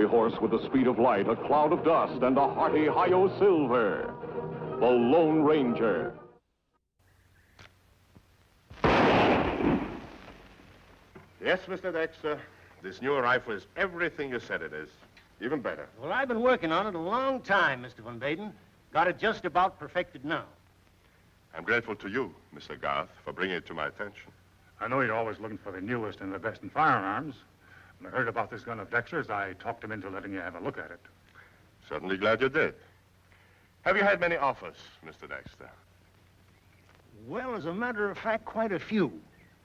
fiery horse with the speed of light, a cloud of dust, and a hearty hi-yo silver. The Lone Ranger. Yes, Mr. Dexter. This new rifle is everything you said it is. Even better. Well, I've been working on it a long time, Mr. Van Baden. Got it just about perfected now. I'm grateful to you, Mr. Garth, for bringing it to my attention. I know you're always looking for the newest and the best in firearms. When I heard about this gun of Dexter's, I talked him into letting you have a look at it. Certainly glad you did. Have you had many offers, Mr. Dexter? Well, as a matter of fact, quite a few.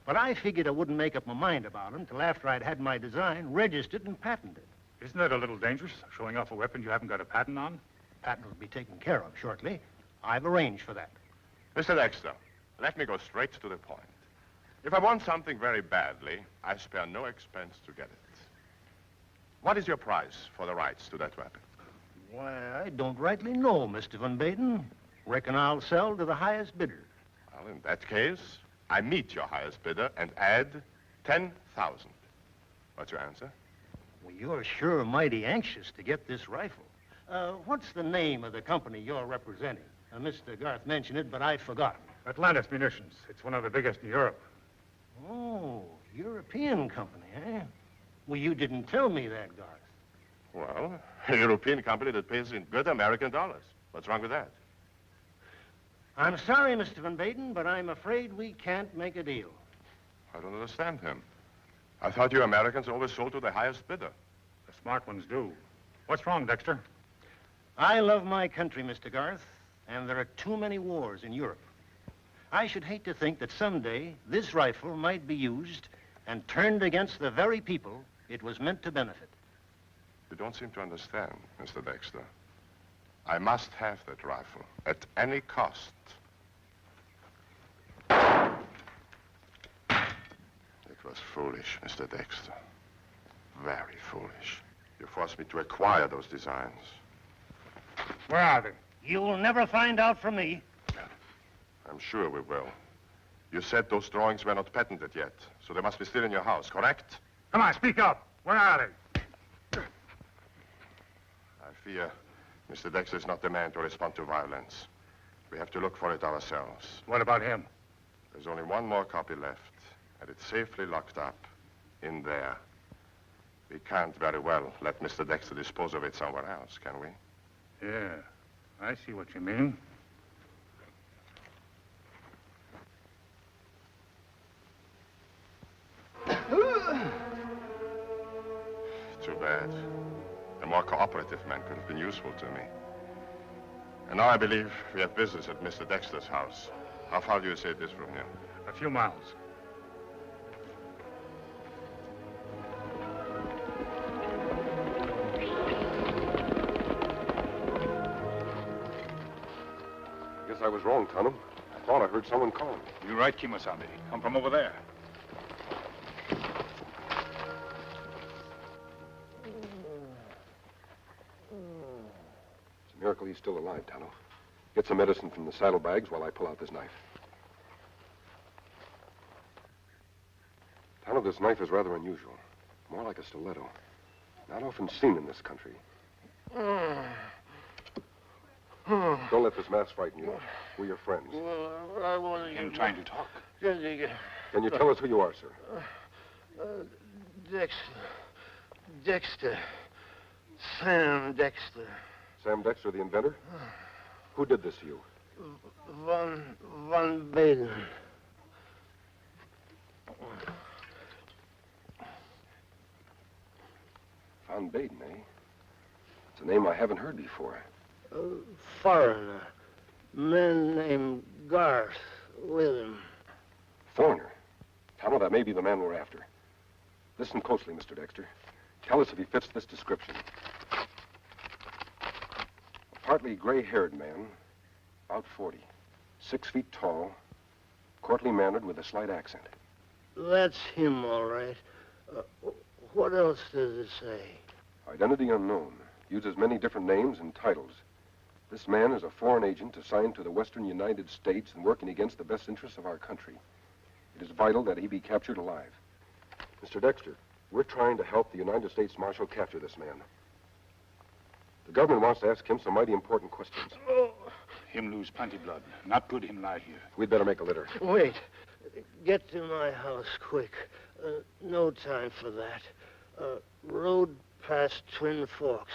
But I figured I wouldn't make up my mind about them till after I'd had my design registered and patented. Isn't that a little dangerous, showing off a weapon you haven't got a patent on? Patent will be taken care of shortly. I've arranged for that. Mr. Dexter, let me go straight to the point. If I want something very badly, I spare no expense to get it. What is your price for the rights to that weapon? Why, I don't rightly know, Mr. Van Baden. Reckon I'll sell to the highest bidder. Well, in that case, I meet your highest bidder and add 10,000. What's your answer? Well, you're sure mighty anxious to get this rifle. What's the name of the company you're representing? Mr. Garth mentioned it, but I've forgotten. Atlantis Munitions. It's one of the biggest in Europe. Oh, European company, eh? Well, you didn't tell me that, Garth. Well, a European company that pays in good American dollars. What's wrong with that? I'm sorry, Mr. Van Baden, but I'm afraid we can't make a deal. I don't understand him. I thought you Americans always sold to the highest bidder. The smart ones do. What's wrong, Dexter? I love my country, Mr. Garth, and there are too many wars in Europe. I should hate to think that someday this rifle might be used and turned against the very people it was meant to benefit. You don't seem to understand, Mr. Dexter. I must have that rifle at any cost. It was foolish, Mr. Dexter. Very foolish. You forced me to acquire those designs. Where are they? You'll never find out from me. I'm sure we will. You said those drawings were not patented yet, so they must be still in your house, correct? Come on, speak up. Where are they? I fear Mr. Dexter is not the man to respond to violence. We have to look for it ourselves. What about him? There's only one more copy left, and it's safely locked up in there. We can't very well let Mr. Dexter dispose of it somewhere else, can we? Yeah, I see what you mean. Too bad. A more cooperative man could have been useful to me. And now I believe we have business at Mr. Dexter's house. How far do you say it is from here? A few miles. Guess I was wrong, Tonto. I thought I heard someone calling. You're right, Kemo Sabe. Come from over there. It's a miracle he's still alive, Tonto. Get some medicine from the saddlebags while I pull out this knife. Tonto, this knife is rather unusual. More like a stiletto. Not often seen in this country. Don't let this mask frighten you. We're your friends. I want to... I'm trying to talk. Can you tell us who you are, sir? Dexter. Sam Dexter. Sam Dexter, the inventor? Who did this to you? Van Baden. Van Baden, eh? It's a name I haven't heard before. Foreigner. Man named Garth with him. Foreigner? Tonto, that may be the man we're after. Listen closely, Mr. Dexter. Tell us if he fits this description. A partly gray-haired man, about 40, 6 feet tall, courtly mannered with a slight accent. That's him, all right. What else does it say? Identity unknown. Uses many different names and titles. This man is a foreign agent assigned to the Western United States and working against the best interests of our country. It is vital that he be captured alive. Mr. Dexter, we're trying to help the United States Marshal capture this man. The government wants to ask him some mighty important questions. Oh, Him lose plenty blood. Not good him lie here. We'd better make a litter. wait. Get to my house quick. No time for that. Road past Twin Forks.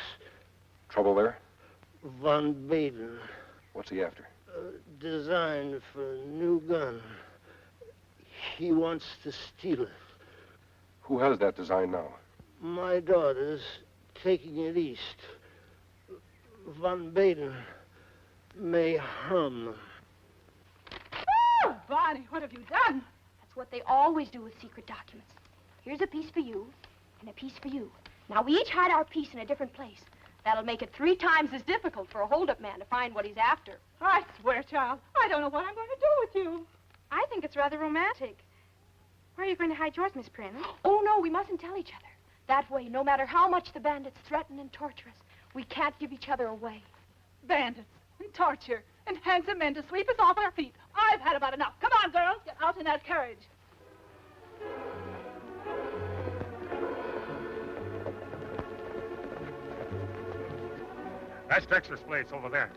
Trouble there? Von Baden. What's he after? Design for a new gun. He wants to steal it. Who has that design now? My daughter's taking it east. Von Baden may harm them. Oh, Bonnie, what have you done? That's what they always do with secret documents. Here's a piece for you, and a piece for you. Now, we each hide our piece in a different place. That'll make it 3 times as difficult for a hold-up man to find what he's after. I swear, child, I don't know what I'm going to do with you. I think it's rather romantic. Where are you going to hide yours, Miss Prim? Oh, no, we mustn't tell each other. That way, no matter how much the bandits threaten and torture us, we can't give each other away. Bandits and torture and handsome men to sweep us off our feet. I've had about enough. Come on, girls, get out in that carriage. That's Dexter's place over there.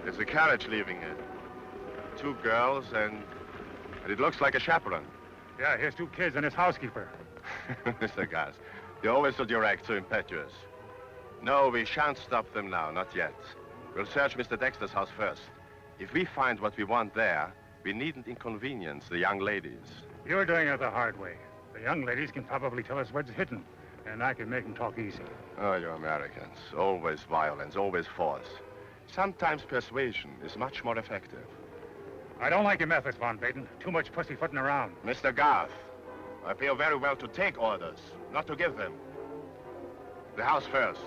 There's a carriage leaving it. 2 girls and it looks like a chaperone. Yeah, here's 2 kids and his housekeeper. Mr. Garth, you're always so direct, so impetuous. No, we shan't stop them now, not yet. We'll search Mr. Dexter's house first. If we find what we want there, we needn't inconvenience the young ladies. You're doing it the hard way. The young ladies can probably tell us where it's hidden, and I can make them talk easy. Oh, you Americans. Always violence, always force. Sometimes persuasion is much more effective. I don't like your methods, Von Baden. Too much pussyfooting around. Mr. Garth, I feel very well to take orders, not to give them. The house first.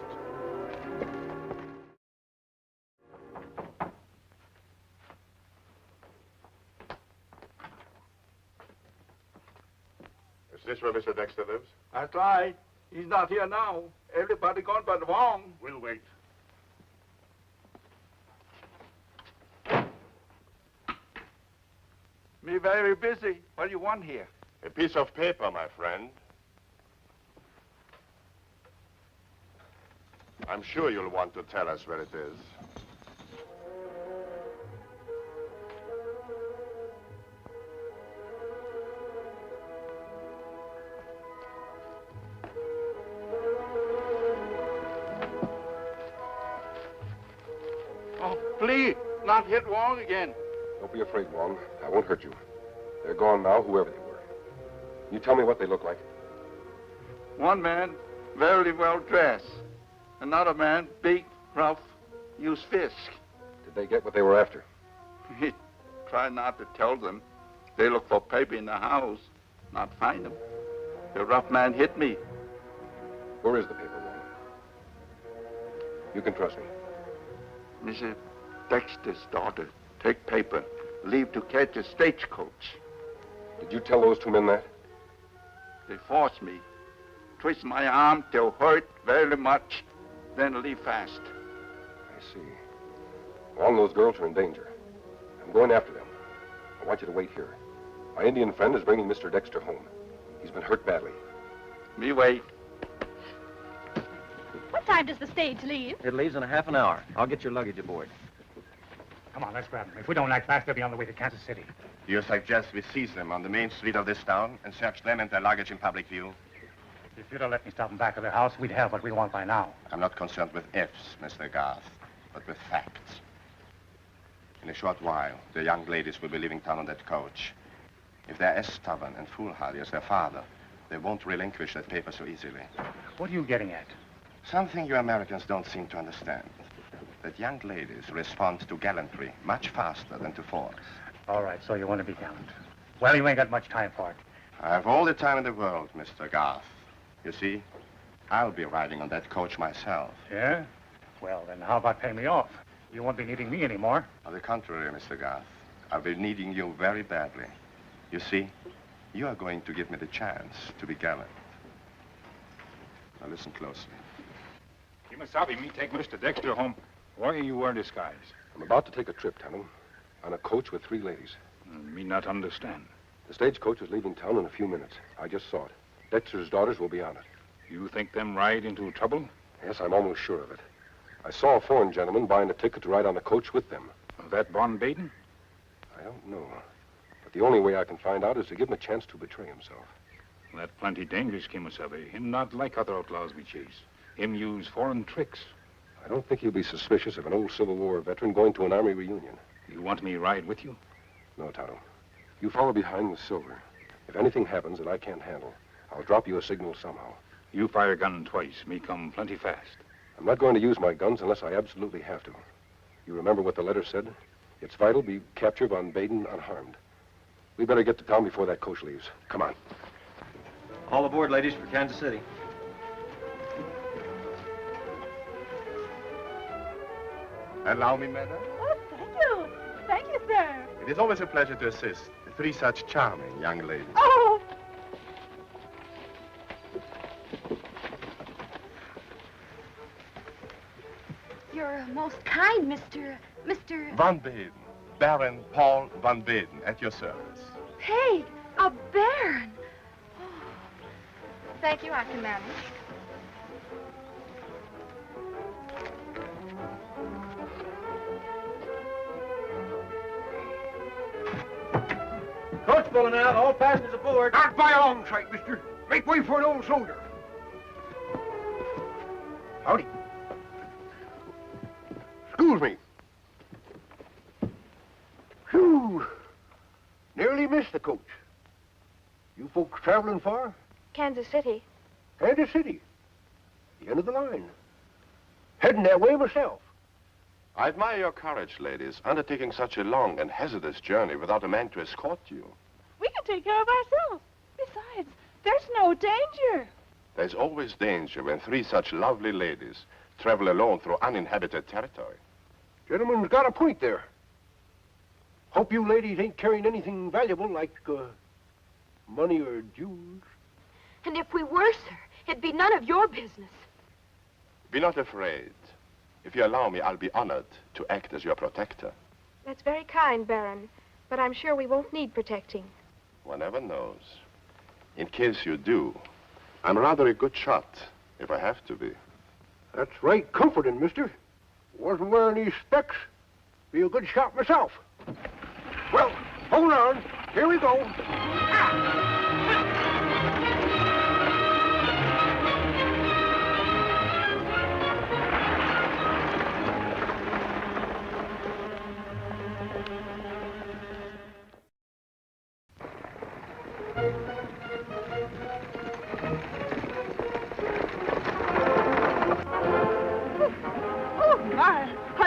Is this where Mr. Dexter lives? That's right. He's not here now. Everybody gone but Wong. We'll wait. Me very busy. What do you want here? A piece of paper, my friend. I'm sure you'll want to tell us where it is. Oh, please, not hit Wong again. Don't be afraid, Wong. I won't hurt you. They're gone now, whoever they were. You tell me what they look like. One man, very well dressed. Another man, big, rough, use fist. Did they get what they were after? He tried not to tell them. They look for paper in the house, not find them. The rough man hit me. Where is the paper, Wong? You can trust me. Mrs. Dexter's daughter, take paper, leave to catch a stagecoach. Did you tell those 2 men that? They forced me, twist my arm till hurt very much, then leave fast. I see. Wong, those girls are in danger. I'm going after them. I want you to wait here. My Indian friend is bringing Mr. Dexter home. He's been hurt badly. Me wait. What time does the stage leave? It leaves in a half an hour. I'll get your luggage aboard. Come on, let's grab them. If we don't act fast, they'll be on the way to Kansas City. You suggest we seize them on the main street of this town and search them and their luggage in public view? If you'd have let me stop them back of their house, we'd have what we want by now. I'm not concerned with ifs, Mr. Garth, but with facts. In a short while, the young ladies will be leaving town on that coach. If they're as stubborn and foolhardy as their father, they won't relinquish that paper so easily. What are you getting at? Something you Americans don't seem to understand. That young ladies respond to gallantry much faster than to force. All right, so you want to be gallant. Well, you ain't got much time for it. I have all the time in the world, Mr. Garth. You see, I'll be riding on that coach myself. Yeah? Well, then how about paying me off? You won't be needing me anymore. On the contrary, Mr. Garth, I'll be needing you very badly. You see, you are going to give me the chance to be gallant. Now listen closely. Kemo Sabe, me take Mr. Dexter home. Why you wear disguise? I'm about to take a trip, Tonto, on a coach with 3 ladies. Me not understand. The stagecoach is leaving town in a few minutes. I just saw it. Dexter's daughters will be on it. You think them ride into trouble? Yes, I'm almost sure of it. I saw a foreign gentleman buying a ticket to ride on the coach with them. Was that Von Baden? I don't know. But the only way I can find out is to give him a chance to betray himself. Well, that's plenty dangerous, Kemo Sabe. Him not like other outlaws we chase. Him use foreign tricks. I don't think he'll be suspicious of an old Civil War veteran going to an army reunion. You want me ride with you? No, Tonto. You follow behind with Silver. If anything happens that I can't handle, I'll drop you a signal somehow. You fire gun twice. Me come plenty fast. I'm not going to use my guns unless I absolutely have to. You remember what the letter said? It's vital we capture Von Baden unharmed. We better get to town before that coach leaves. Come on. All aboard, ladies, for Kansas City. Allow me, madam. Oh, thank you. Thank you, sir. It is always a pleasure to assist three such charming young ladies. Oh, You're most kind, Mr. Von Baden. Baron Paul Von Baden, at your service. Peg, a baron. thank you, I can manage. Coach pulling out. All passengers aboard. Not by a long sight, mister. Make way for an old soldier. Howdy. Excuse me. Phew. Nearly missed the coach. You folks traveling far? Kansas City. Kansas City. The end of the line. Heading that way myself. I admire your courage, ladies, undertaking such a long and hazardous journey without a man to escort you. We can take care of ourselves. Besides, there's no danger. There's always danger when three such lovely ladies travel alone through uninhabited territory. Gentleman's got a point there. Hope you ladies ain't carrying anything valuable like, money or jewels. And if we were, sir, it'd be none of your business. Be not afraid. If you allow me, I'll be honored to act as your protector. That's very kind, Baron, but I'm sure we won't need protecting. One never knows. In case you do, I'm rather a good shot, if I have to be. That's right comforting, mister. Wasn't wearing these specs. Be a good shot myself. Well, hold on. Here we go.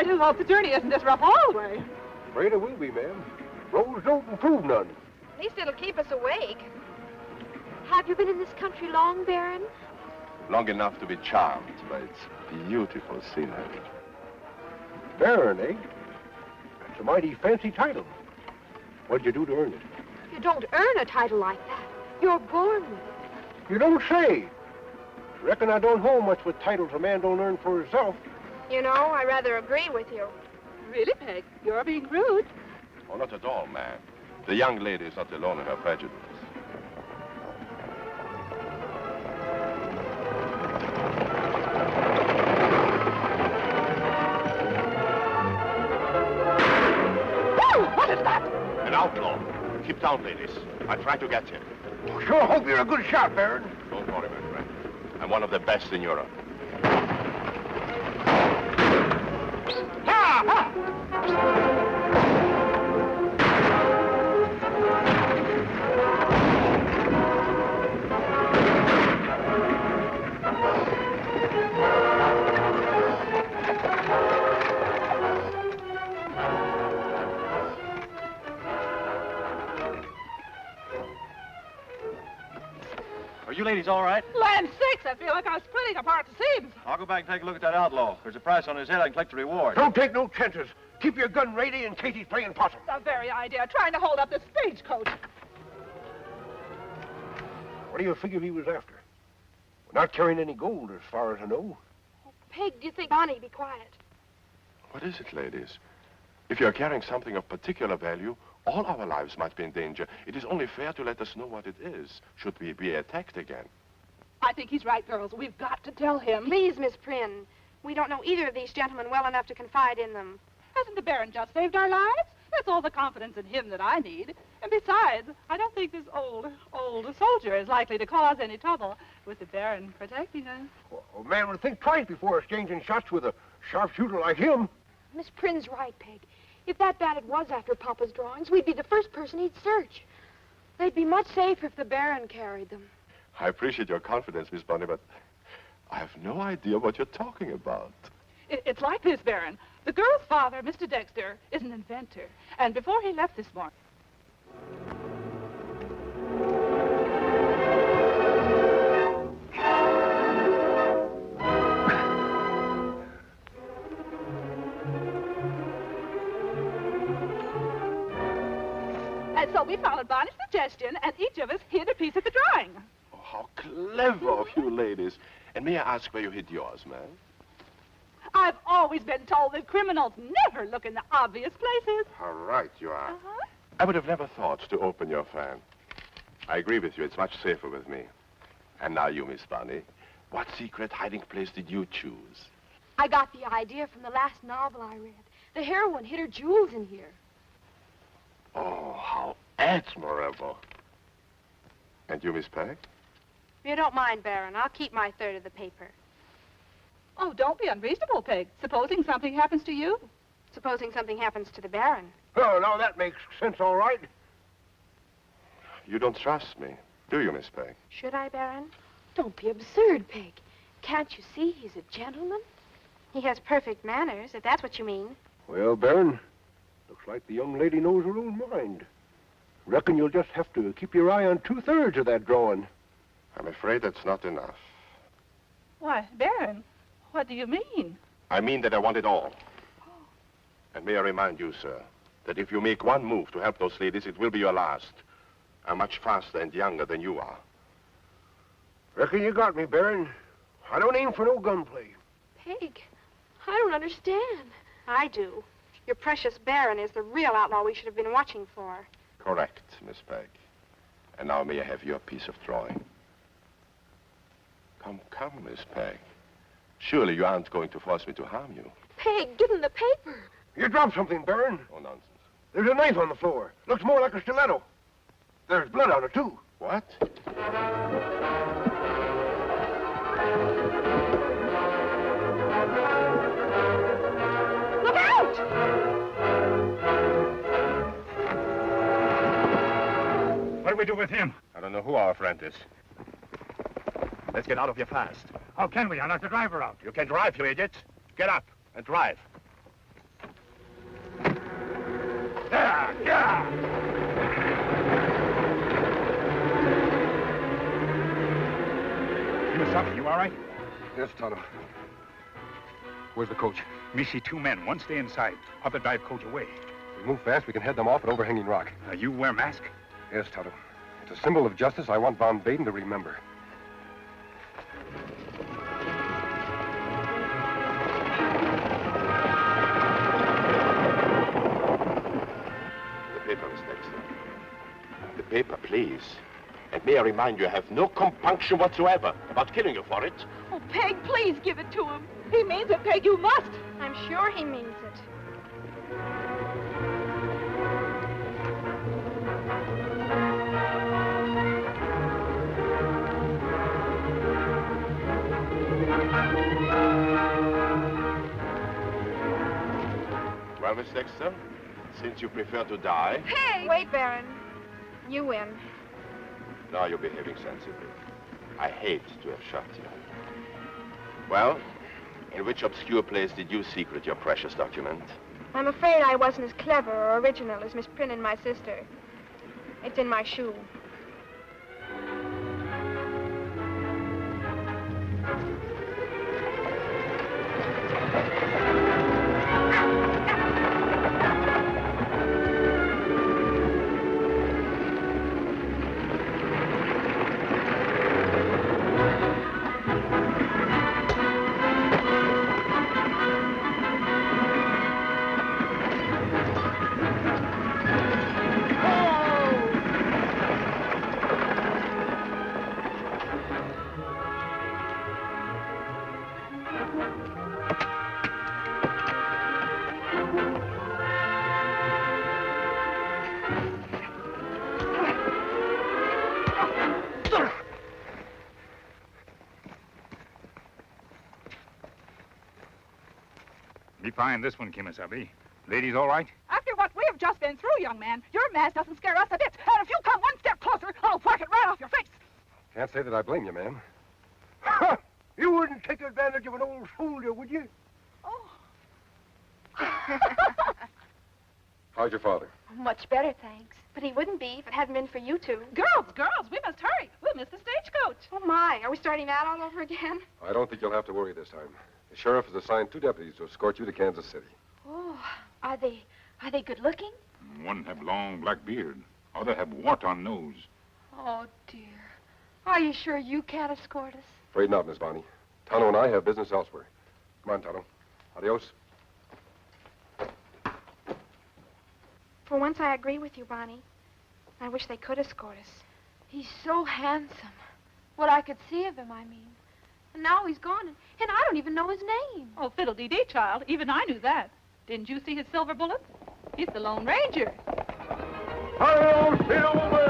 I do hope the journey isn't as rough all the way. Afraid it will be, ma'am. Roads don't improve none. At least it'll keep us awake. Have you been in this country long, Baron? Long enough to be charmed by its beautiful scenery. Baron, eh? That's a mighty fancy title. What'd you do to earn it? You don't earn a title like that. You're born with it. You don't say. Reckon I don't hold much with titles a man don't earn for himself. You know, I rather agree with you. Really, Peg? You're being rude. Oh, not at all, ma'am. The young lady is not alone in her prejudice. What is that? An outlaw. Keep down, ladies. I'll try to get him. Sure hope you're a good shot, Baron. Don't worry, my friend. I'm one of the best in Europe. Are you ladies all right? Land sakes, I feel like I was splitting apart the seams. I'll go back and take a look at that outlaw. If there's a price on his head, I can collect the reward. Don't take no chances. Keep your gun ready in case he's playing possum. The very idea, trying to hold up this stagecoach. What do you figure he was after? We're not carrying any gold, as far as I know. Peg, do you think Bonnie be quiet? What is it, ladies? If you're carrying something of particular value, all our lives might be in danger. It is only fair to let us know what it is, should we be attacked again. I think he's right, girls. We've got to tell him. Please, Miss Prynne. We don't know either of these gentlemen well enough to confide in them. Hasn't the Baron just saved our lives? That's all the confidence in him that I need. And besides, I don't think this old soldier is likely to cause any trouble with the Baron protecting us. Well, a man would think twice before exchanging shots with a sharpshooter like him. Miss Prynne's right, Peg. If that bandit was after Papa's drawings, we'd be the first person he'd search. They'd be much safer if the Baron carried them. I appreciate your confidence, Miss Bunny, but I have no idea what you're talking about. It's like this, Baron. The girl's father, Mr. Dexter, is an inventor. And before he left this morning... And so we followed Bonnie's suggestion, and each of us hid a piece of the drawing. Oh, how clever of you ladies. And may I ask where you hid yours, ma'am? I've always been told that criminals never look in the obvious places. How right you are. I would have never thought to open your fan. I agree with you. It's much safer with me. And now you, Miss Bunny. What secret hiding place did you choose? I got the idea from the last novel I read. The heroine hid her jewels in here. Oh, how admirable. And you, Miss Peg? If you don't mind, Baron, I'll keep my third of the paper. Oh, don't be unreasonable, Peg. Supposing something happens to you? Supposing something happens to the Baron. Oh, now that makes sense, all right. You don't trust me, do you, Miss Peg? Should I, Baron? Don't be absurd, Peg. Can't you see he's a gentleman? He has perfect manners, if that's what you mean. Well, Baron, looks like the young lady knows her own mind. Reckon you'll just have to keep your eye on 2/3 of that drawing. I'm afraid that's not enough. Why, Baron, what do you mean? I mean that I want it all. And may I remind you, sir, that if you make one move to help those ladies, it will be your last. I'm much faster and younger than you are. Reckon you got me, Baron. I don't aim for no gunplay. Peg, I don't understand. I do. Your precious Baron is the real outlaw we should have been watching for. Correct, Miss Peg. And now may I have your piece of drawing? Come, Miss Peg. Surely you aren't going to force me to harm you. Peg, give him the paper. You dropped something, Baron. Oh, nonsense. There's a knife on the floor. Looks more like a stiletto. There's blood on it, too. What? Look out! What do we do with him? I don't know who our friend is. Let's get out of here fast. How can we? I'll have the driver out. You can drive, you idiot. Get up and drive. Yeah! Kemo Sabe, you all right? Yes, Tonto. Where's the coach? Me see 2 men. One stay inside. Other drive coach away. If we move fast, we can head them off at Overhanging Rock. You wear mask? Yes, Tonto. It's a symbol of justice I want Von Baden to remember. The paper, Miss Dexter. The paper, please. And may I remind you, I have no compunction whatsoever about killing you for it. Oh, Peg, please give it to him. He means it, Peg. You must. I'm sure he means it. Well, Miss Dexter, since you prefer to die, Hey! Wait, Baron. You win. now you're behaving sensibly. I hate to have shot you. Well, in which obscure place did you secret your precious document? I'm afraid I wasn't as clever or original as Miss Prynne and my sister. It's in my shoe. Me find this one, Kemo Sabe. Ladies all right? After what we have just been through, young man, your mask doesn't scare us a bit. And if you come one step closer, I'll whack it right off your face. Can't say that I blame you, ma'am. You wouldn't take advantage of an old soldier, would you? Oh. How's your father? Much better, thanks. But he wouldn't be if it hadn't been for you two. Girls, we must hurry. We'll miss the stagecoach. Oh, my. Are we starting that all over again? I don't think you'll have to worry this time. The sheriff has assigned 2 deputies to escort you to Kansas City. Oh, are they good looking? One have long black beard. Other have wart on nose. Oh, dear. Are you sure you can't escort us? Afraid not, Miss Bonnie. Tonto and I have business elsewhere. Come on, Tonto. Adios. For once, I agree with you, Bonnie. I wish they could escort us. He's so handsome. What I could see of him, I mean. And now he's gone, and I don't even know his name. Oh, fiddle-dee-dee, child. Even I knew that. Didn't you see his silver bullets? He's the Lone Ranger. Hi-yo, Silver!